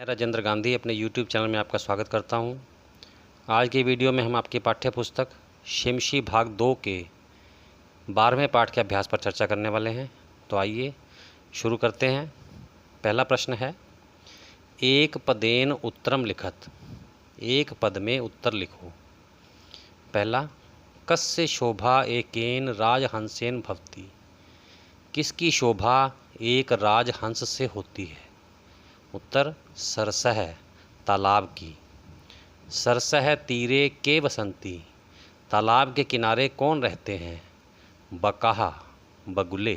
मैं राजेंद्र गांधी अपने YouTube channel में आपका स्वागत करता हूं। आज की वीडियो में हम आपकी पाठ्य पुस्तक शिमशी भाग 2 के 12वें पाठ के अभ्यास पर चर्चा करने वाले हैं। तो आइए शुरू करते हैं। पहला प्रश्न है, एक पदेन उत्तरम लिखत। एक पद में उत्तर लिखो। पहला, कस्य शोभा एकेन राजहंसेन भवति। किसकी शोभा एक राजहंस से होती है? उत्तर, सरसह तालाब की। सरसह तीरे के बसंती। तालाब के किनारे कौन रहते हैं? बकाहा बगुले।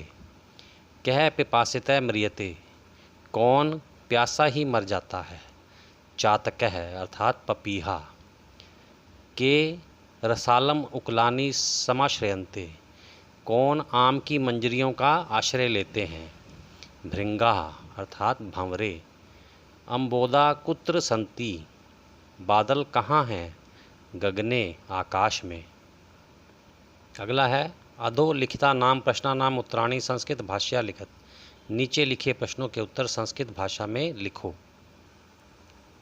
कह पिपासितः म्रियते। कौन प्यासा ही मर जाता है? चातकः अर्थात पपीहा। के रसालम उकलानी समाश्रयन्ते। कौन आम की मंजरियों का आश्रय लेते हैं? भृंगा अर्थात भंवरे। अम्बोदा कुत्र संति। बादल कहाँ हैं? गगने आकाश में। अगला है, अधो लिखिता नाम प्रश्ना नाम उत्तराणी संस्कृत भाष्या लिखत। नीचे लिखे प्रश्नों के उत्तर संस्कृत भाषा में लिखो।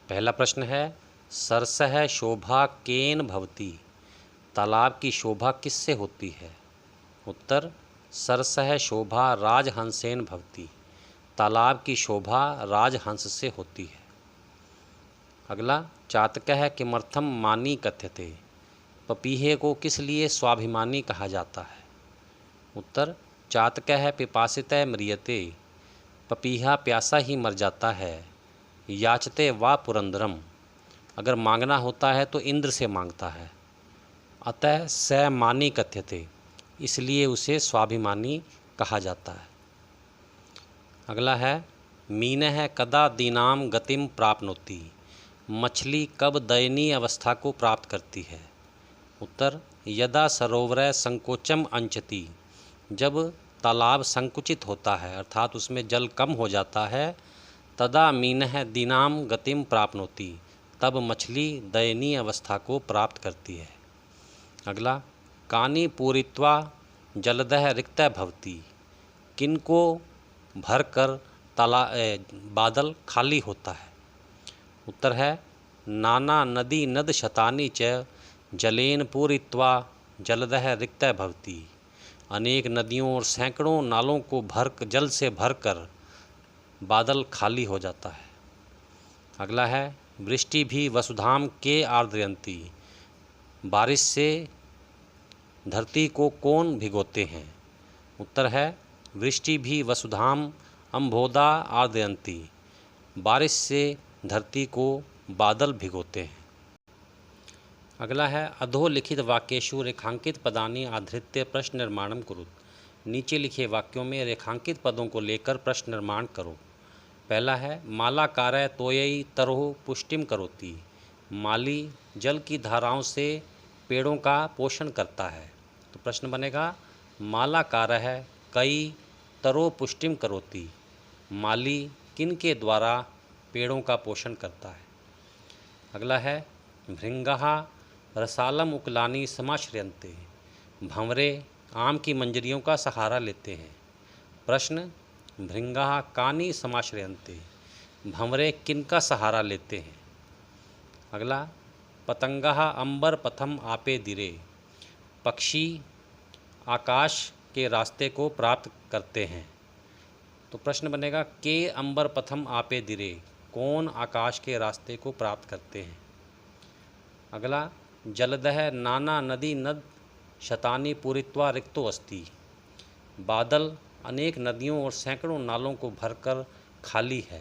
पहला प्रश्न है, सरसह शोभा केन भवति। तालाब की शोभा किससे होती है? उत्तर, सरसह शोभा राजहंसेन भवति। तालाब की शोभा राजहंस से होती है। अगला, चातकः किमर्थम मानी कथ्यते। पपीहे को किस लिए स्वाभिमानी कहा जाता है? उत्तर, चातकः पिपासितः म्रियते। पपीहा प्यासा ही मर जाता है। याचते वा पुरंदरम। अगर मांगना होता है तो इंद्र से मांगता है। अतः स मानी कथ्यते, इसलिए उसे स्वाभिमानी कहा जाता है। अगला है, मीनः कदा दीनाम गतिम प्राप्नोति। मछली कब दयनीय अवस्था को प्राप्त करती है? उत्तर, यदा सरोवर संकोचम अंचति। जब तालाब संकुचित होता है अर्थात उसमें जल कम हो जाता है, तदा मीनः दीनाम गतिम प्राप्नोति। तब मछली दयनीय अवस्था को प्राप्त करती है। अगला, कानि पूरित्वा जलदः रिक्तः भवति। किनको भरकर बादल खाली होता है? उत्तर है, नाना नदी नद शतानि च जलेन पूरित्वा जलदः रिक्तः भवति। अनेक नदियों और सैकड़ों नालों को जल से भरकर बादल खाली हो जाता है। अगला है, वृष्टि भी वसुधाम के आर्द्रयन्ति। बारिश से धरती को कौन भिगोते हैं? उत्तर है, वृष्टि भी वसुधाम अम्बोदा आर्दयन्ति। बारिश से धरती को बादल भिगोते हैं। अगला है, अधोलिखित वाक्येषु रेखांकित पदानि आधृत्य प्रश्न निर्माणम कुरुत। नीचे लिखे वाक्यों में रेखांकित पदों को लेकर प्रश्न निर्माण करो। पहला है, मालाकारः तोयै तरोः पुष्टिम करोति। माली जल की धाराओं से पेड़ों का पोषण करता है। तो प्रश्न बनेगा, मालाकारः कई तरो पुष्टिम करोति। माली किन के द्वारा पेड़ों का पोषण करता है? अगला है, भृंगः रसालम उकलानी समाश्रयन्ते। भंवरे आम की मंजरियों का सहारा लेते हैं। प्रश्न, भृंगः कानि समाश्रयन्ते। भंवरे किन का सहारा लेते हैं? अगला, पतंगः अंबर पथम आपे दिरे। पक्षी आकाश के रास्ते को प्राप्त करते हैं। तो प्रश्न बनेगा, के अंबर पथम आपे दिरे। कौन आकाश के रास्ते को प्राप्त करते हैं? अगला, जलदः नाना नदी नद शतानि पूरित्वा रिक्तो अस्ति। बादल अनेक नदियों और सैकड़ों नालों को भरकर खाली है।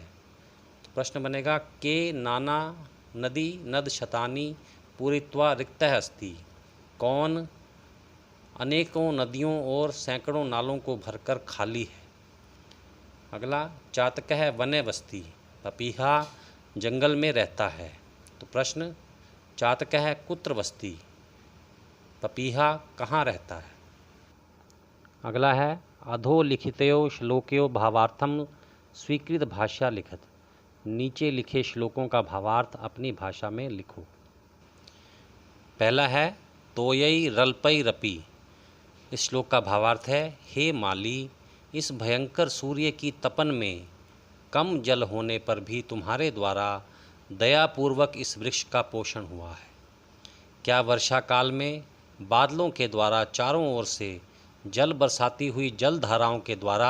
तो प्रश्न बनेगा, के नाना नदी नद शतानि पूरित्वा रिक्तः अस्ति। कौन अनेकों नदियों और सैकड़ों नालों को भरकर खाली है? अगला, चातकः वने बस्ति। पपीहा जंगल में रहता है। तो प्रश्न, चातकः कुत्र बस्ति। पपीहा कहाँ रहता है? अगला है, अधोलिखितयो श्लोकयो भावार्थम स्वीकृत भाषा लिखत। नीचे लिखे श्लोकों का भावार्थ अपनी भाषा में लिखो। पहला है, तोयै रल्पै रपि। इस श्लोक का भावार्थ है, हे माली, इस भयंकर सूर्य की तपन में कम जल होने पर भी तुम्हारे द्वारा दयापूर्वक इस वृक्ष का पोषण हुआ है। क्या वर्षा काल में बादलों के द्वारा चारों ओर से जल बरसाती हुई जल धाराओं के द्वारा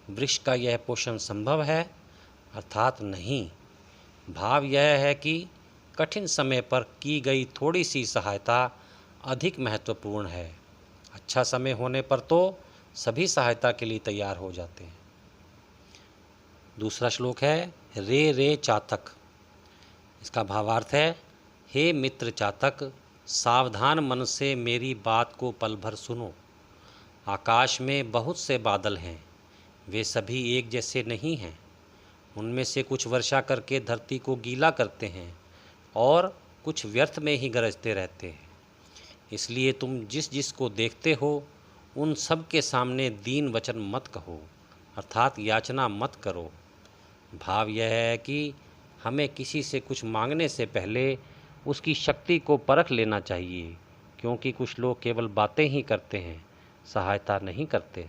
वृक्ष का यह पोषण संभव है? अर्थात नहीं। भाव यह है कि कठिन समय पर की गई थोड़ी सी सहायता अधिक महत्वपूर्ण है। अच्छा समय होने पर तो सभी सहायता के लिए तैयार हो जाते हैं। दूसरा श्लोक है रे रे चातक। इसका भावार्थ है, हे मित्र चातक, सावधान मन से मेरी बात को पल भर सुनो। आकाश में बहुत से बादल हैं, वे सभी एक जैसे नहीं हैं। उनमें से कुछ वर्षा करके धरती को गीला करते हैं और कुछ व्यर्थ में ही गरजते रहते हैं। इसलिए तुम जिस जिस को देखते हो उन सब के सामने दीन वचन मत कहो, अर्थात याचना मत करो। भाव यह है कि हमें किसी से कुछ मांगने से पहले उसकी शक्ति को परख लेना चाहिए, क्योंकि कुछ लोग केवल बातें ही करते हैं, सहायता नहीं करते।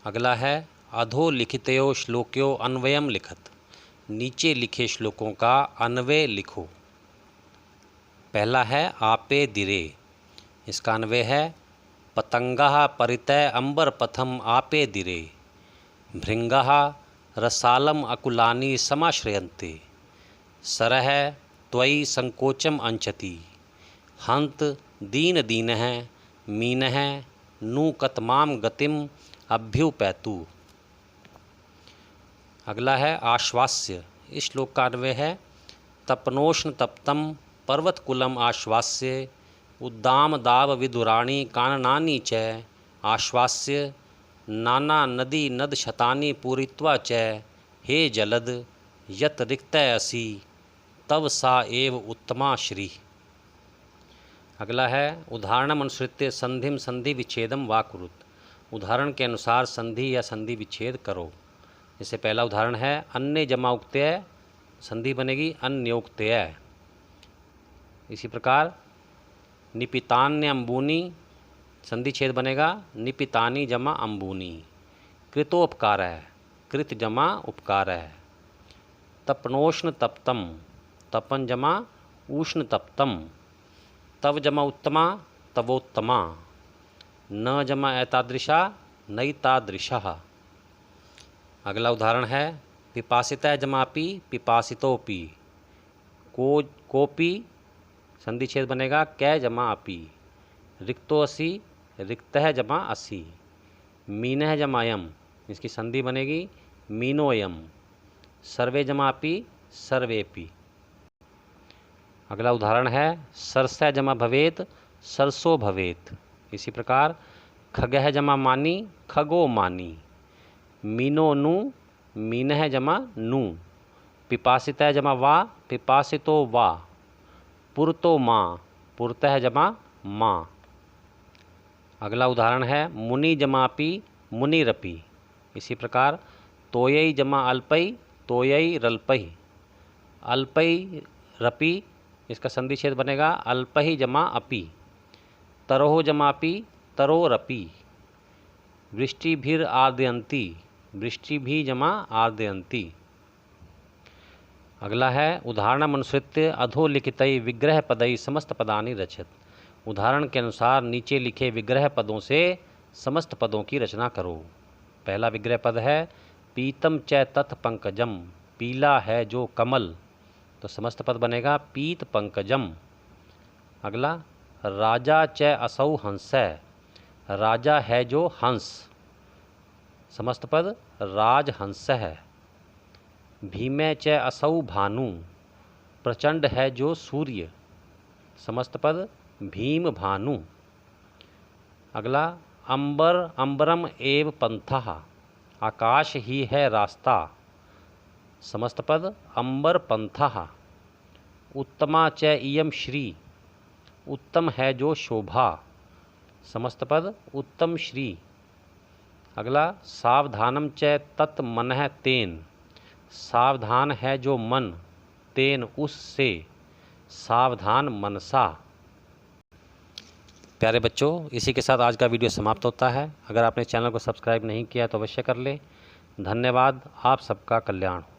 अगला है अधोलिखितयो श्लोक्यो अन्वयम लिखत। नीचे लिखे श्लोकों का अन्वय लिखो। पहला है आपे दिरे। इसका अन्वय है, पतंगः परितय अंबर पथम आपे दिरे, भृंगः रसालम अकुलानि समाश्रयन्ते, सरह त्वयि संकोचम अंचति, हंत दीन दीनः मीनः नु कतमाम गतिम अभ्युपैतु। अगला है आश्वास्य। इस श्लोक का अन्वय है, तपनोष्ण तप्तम पर्वतकुलम आश्वास्य, उद्दाम दाव विदुराणी काननानि च, आश्वास्य नाना नदी नद शतानि पूरित्वा च, हे जलद यत रिक्तय असि तव सा एव उत्तमा श्री। अगला है उदाहरणम अनुसृत्य संधिम संधि विच्छेदम वा कुरुत। उदाहरण के अनुसार संधि या संधि विच्छेद करो। जैसे पहला उदाहरण है अन्य जमा उक्तय, संधि बनेगी अन्योक्तय। इसी प्रकार निपितान्य अम्बूनी, संधि छेद बनेगा निपितानी जमा अम्बूनी। कृतोपकार है, कृत जमा उपकार है। तपनोष्ण तप्तम, तपन जमा उष्ण तप्तम। तव जमा उत्तमा, तवोत्तमा। न जमा एतादृशा, नैतादृशः। अगला उदाहरण है पिपासितः जमापि, पिपासितोपि। कोपि, संधि छेद बनेगा कै जमा अपि। रिक्तो असि, रिक्तः जमा असि। मीनः जमायम, इसकी संधि बनेगी मीनोयम। सर्वे जमापि, सर्वेपि। अगला उदाहरण है सरसः जमा भवेत, सरसो भवेत। इसी प्रकार खगः जमा मानी, खगो मानी। मीनो नु, मीनः जमा नु। पिपासितः जमा वा, पिपासितो वा। पुरतो माँ, पुरतः जमा माँ। अगला उदाहरण है मुनि जमापि, मुनिरपि। इसी प्रकार तोयै जमा अल्पै, तोयै रल्पै। अल्पै रपि, इसका संधि छेद बनेगा अल्पहि जमा अपि। तरोह जमापि, तरोरपि। वृष्टिभिर आर्दयन्ति, वृष्टि भी जमा आर्दयन्ति। अगला है उदाहरणम अनुसृत्य अधोलिखितै विग्रह पदै समस्त पदानि रचत। उदाहरण के अनुसार नीचे लिखे विग्रह पदों से समस्त पदों की रचना करो। पहला विग्रह पद है पीतम च तत् पंकजम, पीला है जो कमल, तो समस्त पद बनेगा पीत पंकजम। अगला राजा च असौ हंस, राजा है जो हंस, समस्त पद राजहंस है। भीमे च असौ भानु, प्रचंड है जो सूर्य, समस्त पद भीम भानु। अगला अंबर अंबरम एव पंथः, आकाश ही है रास्ता, समस्त पद अंबर पंथः। उत्तमा च इयम श्री, उत्तम है जो शोभा, समस्त पद उत्तम श्री। अगला सावधानम च तत् मनः तेन, सावधान है जो मन, तेन उससे, सावधान मनसा। प्यारे बच्चों, इसी के साथ आज का वीडियो समाप्त होता है। अगर आपने चैनल को सब्सक्राइब नहीं किया तो अवश्य कर ले। धन्यवाद। आप सबका कल्याण हो।